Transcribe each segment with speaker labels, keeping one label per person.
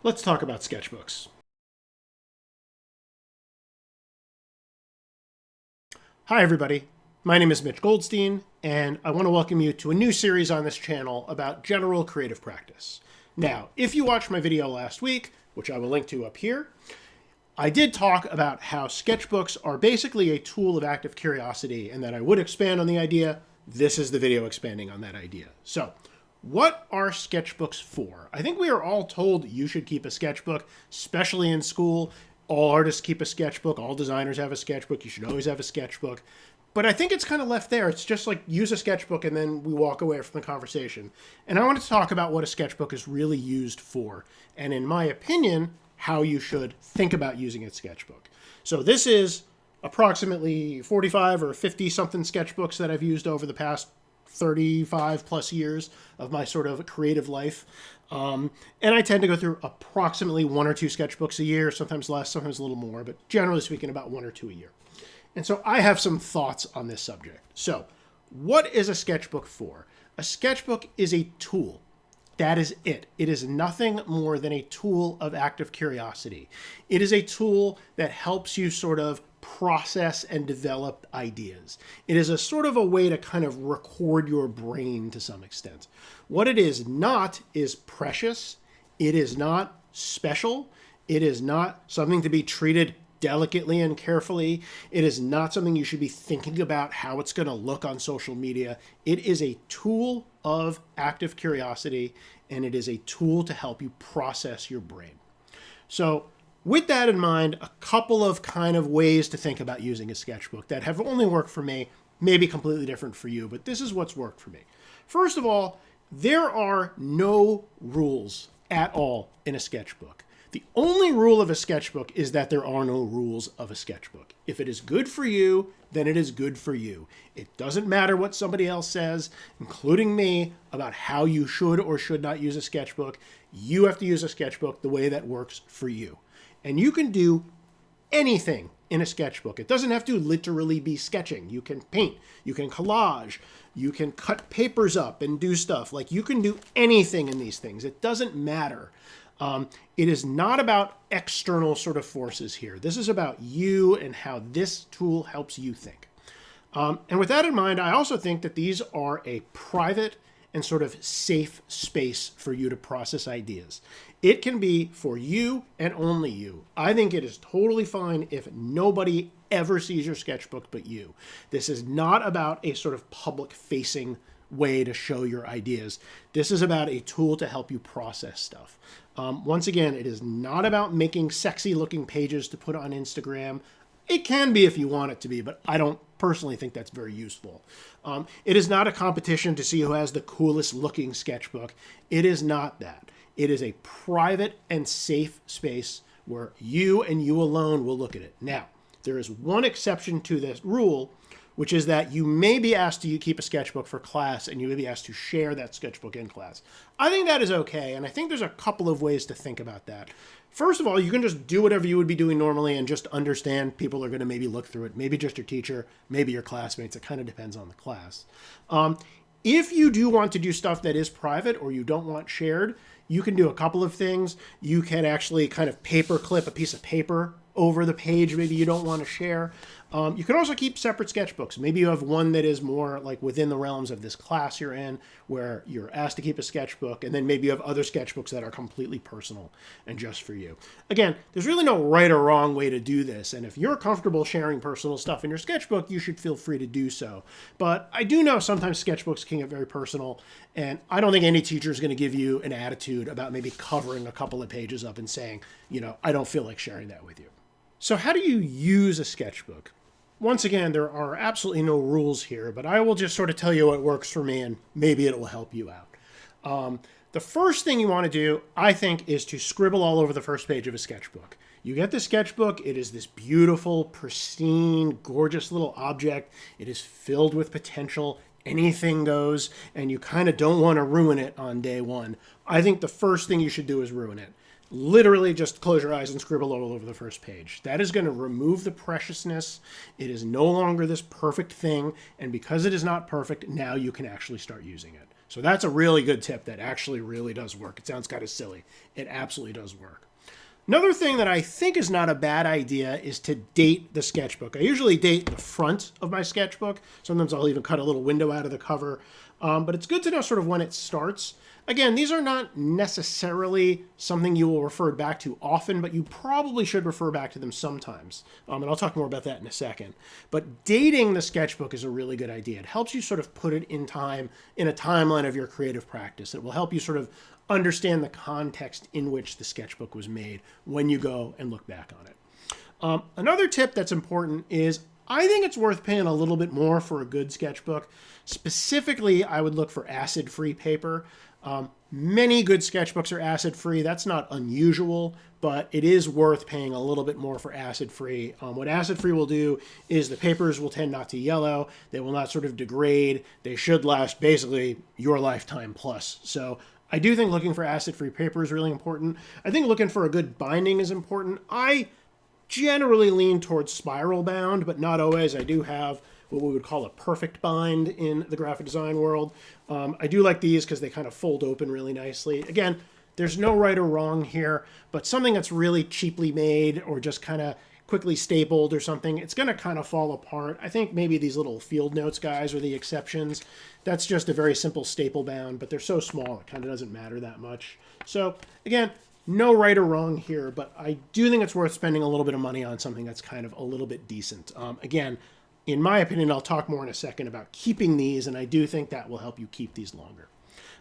Speaker 1: Let's talk about sketchbooks. Hi everybody, my name is Mitch Goldstein, and I want to welcome you to a new series on this channel about general creative practice. Now, if you watched my video last week, which I will link to up here, I did talk about how sketchbooks are basically a tool of active curiosity and that I would expand on the idea. This is the video expanding on that idea. So, what are sketchbooks for? I think we are all told you should keep a sketchbook, especially in school. All artists keep a sketchbook. All designers have a sketchbook. You should always have a sketchbook. But I think it's kind of left there. It's just like use a sketchbook and then we walk away from the conversation. And I want to talk about what a sketchbook is really used for. And in my opinion, how you should think about using a sketchbook. So this is approximately 45 or 50 something sketchbooks that I've used over the past 35 plus years of my sort of creative life. And I tend to go through approximately one or two sketchbooks a year, sometimes less, sometimes a little more, but generally speaking, about one or two a year. And so I have some thoughts on this subject. So what is a sketchbook for? A sketchbook is a tool. That is it. It is nothing more than a tool of active curiosity. It is a tool that helps you sort of process and develop ideas. It is a sort of a way to kind of record your brain to some extent. What it is not is precious. It is not special. It is not something to be treated delicately and carefully. It is not something you should be thinking about how it's going to look on social media. It is a tool of active curiosity, and it is a tool to help you process your brain. So with that in mind, a couple of kind of ways to think about using a sketchbook that have only worked for me, maybe completely different for you, but this is what's worked for me. First of all, there are no rules at all in a sketchbook. The only rule of a sketchbook is that there are no rules of a sketchbook. If it is good for you, then it is good for you. It doesn't matter what somebody else says, including me, about how you should or should not use a sketchbook. You have to use a sketchbook the way that works for you. And you can do anything in a sketchbook. It doesn't have to literally be sketching. You can paint, you can collage, you can cut papers up and do stuff. Like you can do anything in these things. It doesn't matter. It is not about external sort of forces here. This is about you and how this tool helps you think. And with that in mind, I also think that these are a private and sort of safe space for you to process ideas. It can be for you and only you. I think it is totally fine if nobody ever sees your sketchbook but you. This is not about a sort of public-facing way to show your ideas. This is about a tool to help you process stuff. Once again, it is not about making sexy looking pages to put on Instagram. It can be if you want it to be, but I don't personally think that's very useful. It is not a competition to see who has the coolest looking sketchbook. It is not that. It is a private and safe space where you and you alone will look at it. Now, there is one exception to this rule, which is that you may be asked to keep a sketchbook for class and you may be asked to share that sketchbook in class. I think that is okay, and I think there's a couple of ways to think about that. First of all, you can just do whatever you would be doing normally and just understand people are going to maybe look through it. Maybe just your teacher, maybe your classmates. It kind of depends on the class. If you do want to do stuff that is private or you don't want shared, you can do a couple of things. You can actually kind of paper clip a piece of paper over the page maybe you don't want to share. You can also keep separate sketchbooks. Maybe you have one that is more like within the realms of this class you're in, where you're asked to keep a sketchbook, and then maybe you have other sketchbooks that are completely personal and just for you. Again, there's really no right or wrong way to do this, and if you're comfortable sharing personal stuff in your sketchbook, you should feel free to do so. But I do know sometimes sketchbooks can get very personal, and I don't think any teacher is going to give you an attitude about maybe covering a couple of pages up and saying, I don't feel like sharing that with you. So how do you use a sketchbook? Once again, there are absolutely no rules here, but I will just sort of tell you what works for me and maybe it will help you out. The first thing you want to do, I think, is to scribble all over the first page of a sketchbook. You get the sketchbook, it is this beautiful, pristine, gorgeous little object. It is filled with potential. Anything goes, and you kind of don't want to ruin it on day one. I think the first thing you should do is ruin it. Literally just close your eyes and scribble all over the first page. That is going to remove the preciousness. It is no longer this perfect thing, and because it is not perfect, now you can actually start using it. So that's a really good tip that actually really does work. It sounds kind of silly. It absolutely does work. Another thing that I think is not a bad idea is to date the sketchbook. I usually date the front of my sketchbook. Sometimes I'll even cut a little window out of the cover. But it's good to know sort of when it starts. Again, these are not necessarily something you will refer back to often, but you probably should refer back to them sometimes. And I'll talk more about that in a second. But dating the sketchbook is a really good idea. It helps you sort of put it in time, in a timeline of your creative practice. It will help you sort of understand the context in which the sketchbook was made when you go and look back on it. Another tip that's important is I think it's worth paying a little bit more for a good sketchbook. Specifically, I would look for acid-free paper. Many good sketchbooks are acid-free. That's not unusual, but it is worth paying a little bit more for acid-free. What acid-free will do is the papers will tend not to yellow. They will not sort of degrade. They should last basically your lifetime plus. So I do think looking for acid-free paper is really important. I think looking for a good binding is important. I generally lean towards spiral bound, but not always. I do have what we would call a perfect bind in the graphic design world. I do like these because they kind of fold open really nicely. Again, there's no right or wrong here, but something that's really cheaply made or just kind of quickly stapled or something, it's going to kind of fall apart. I think maybe these little field notes guys are the exceptions. That's just a very simple staple bound, but they're so small it kind of doesn't matter that much. So again, no right or wrong here, but I do think it's worth spending a little bit of money on something that's kind of a little bit decent. Again, in my opinion, I'll talk more in a second about keeping these, and I do think that will help you keep these longer.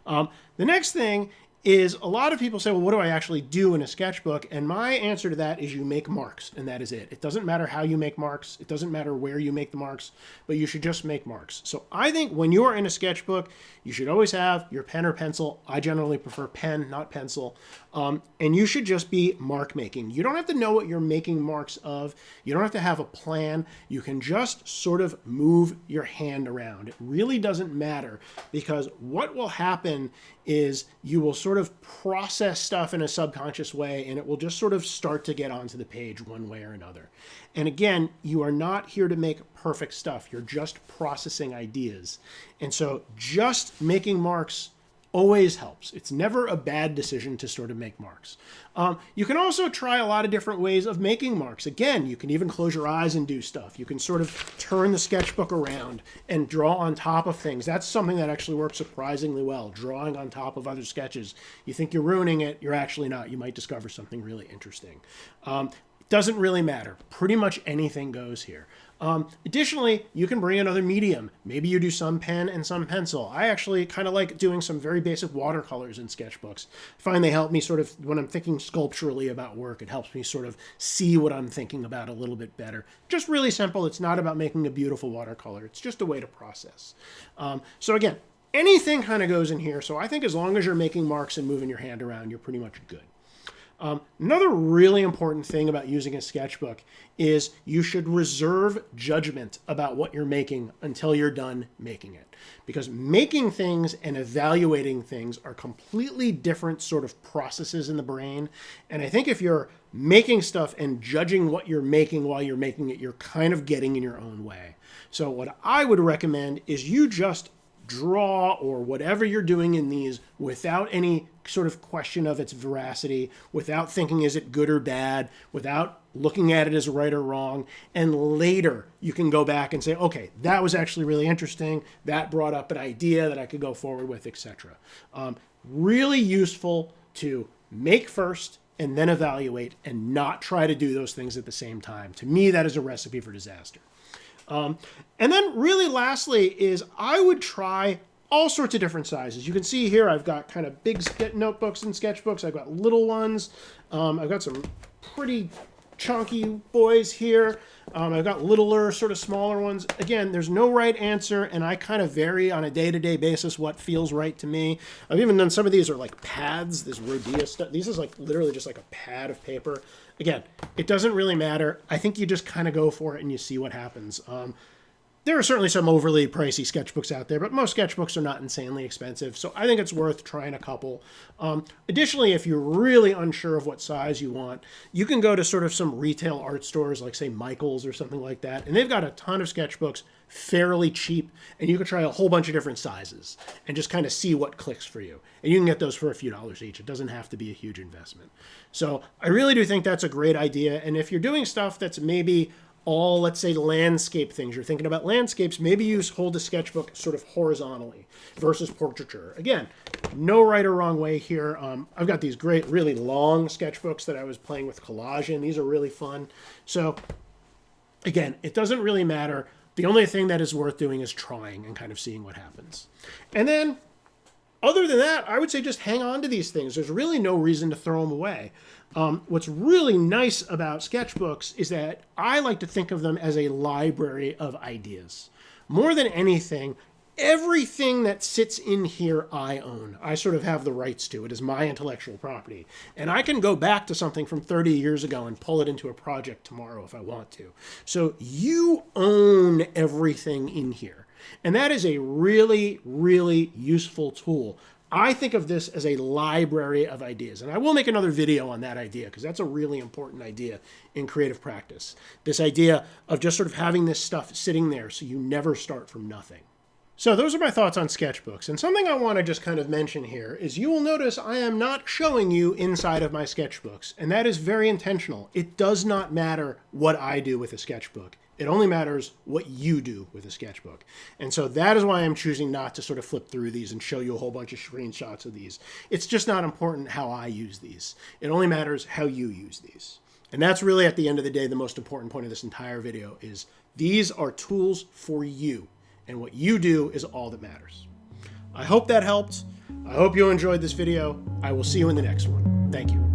Speaker 1: The next thing is a lot of people say, well, what do I actually do in a sketchbook? And my answer to that is you make marks, and that is it. It doesn't matter how you make marks. It doesn't matter where you make the marks, but you should just make marks. So I think when you are in a sketchbook, you should always have your pen or pencil. I generally prefer pen, not pencil. And you should just be mark making. You don't have to know what you're making marks of. You don't have to have a plan. You can just sort of move your hand around. It really doesn't matter, because what will happen is you will sort of process stuff in a subconscious way, and it will just sort of start to get onto the page one way or another. And again, you are not here to make perfect stuff. You're just processing ideas. And so just making marks always helps. It's never a bad decision to sort of make marks. You can also try a lot of different ways of making marks. Again, you can even close your eyes and do stuff. You can sort of turn the sketchbook around and draw on top of things. That's something that actually works surprisingly well, drawing on top of other sketches. You think you're ruining it, you're actually not. You might discover something really interesting. Doesn't really matter. Pretty much anything goes here. Additionally, you can bring another medium. Maybe you do some pen and some pencil. I actually kind of like doing some very basic watercolors in sketchbooks. I find they help me sort of, when I'm thinking sculpturally about work, it helps me sort of see what I'm thinking about a little bit better. Just really simple. It's not about making a beautiful watercolor. It's just a way to process. So again, anything kind of goes in here. So I think as long as you're making marks and moving your hand around, you're pretty much good. Another really important thing about using a sketchbook is you should reserve judgment about what you're making until you're done making it. Because making things and evaluating things are completely different sort of processes in the brain. And I think if you're making stuff and judging what you're making while you're making it, you're kind of getting in your own way. So what I would recommend is you just draw or whatever you're doing in these without any sort of question of its veracity, without thinking is it good or bad, without looking at it as right or wrong. And later you can go back and say, okay, that was actually really interesting. That brought up an idea that I could go forward with, etc. Really useful to make first and then evaluate and not try to do those things at the same time. To me, that is a recipe for disaster. And then really lastly is I would try all sorts of different sizes. You can see here I've got kind of big notebooks and sketchbooks. I've got little ones. I've got some pretty chunky boys here. I've got littler, sort of smaller ones. Again, there's no right answer, and I kind of vary on a day-to-day basis what feels right to me. I've even done some of these are like pads, this Rhodia stuff. These is like literally just like a pad of paper. Again, it doesn't really matter. I think you just kind of go for it and you see what happens. There are certainly some overly pricey sketchbooks out there, but most sketchbooks are not insanely expensive, so I think it's worth trying a couple. Additionally, if you're really unsure of what size you want, you can go to sort of some retail art stores like, say, Michael's or something like that, and they've got a ton of sketchbooks fairly cheap, and you can try a whole bunch of different sizes and just kind of see what clicks for you. And you can get those for a few dollars each. It doesn't have to be a huge investment. So I really do think that's a great idea, and if you're doing stuff that's maybe all, let's say, landscape things. You're thinking about landscapes, maybe you hold a sketchbook sort of horizontally versus portraiture. Again, no right or wrong way here. I've got these great, really long sketchbooks that I was playing with collage in. These are really fun. So again, it doesn't really matter. The only thing that is worth doing is trying and kind of seeing what happens. And then other than that, I would say just hang on to these things. There's really no reason to throw them away. What's really nice about sketchbooks is that I like to think of them as a library of ideas. More than anything, everything that sits in here I own. I sort of have the rights to it as my intellectual property. And I can go back to something from 30 years ago and pull it into a project tomorrow if I want to. So you own everything in here. And that is a really, really useful tool. I think of this as a library of ideas. And I will make another video on that idea because that's a really important idea in creative practice. This idea of just sort of having this stuff sitting there so you never start from nothing. So those are my thoughts on sketchbooks. And something I want to just kind of mention here is you will notice I am not showing you inside of my sketchbooks. And that is very intentional. It does not matter what I do with a sketchbook. It only matters what you do with a sketchbook. And so that is why I'm choosing not to sort of flip through these and show you a whole bunch of screenshots of these. It's just not important how I use these. It only matters how you use these. And that's really, at the end of the day, the most important point of this entire video is these are tools for you. And what you do is all that matters. I hope that helped. I hope you enjoyed this video. I will see you in the next one. Thank you.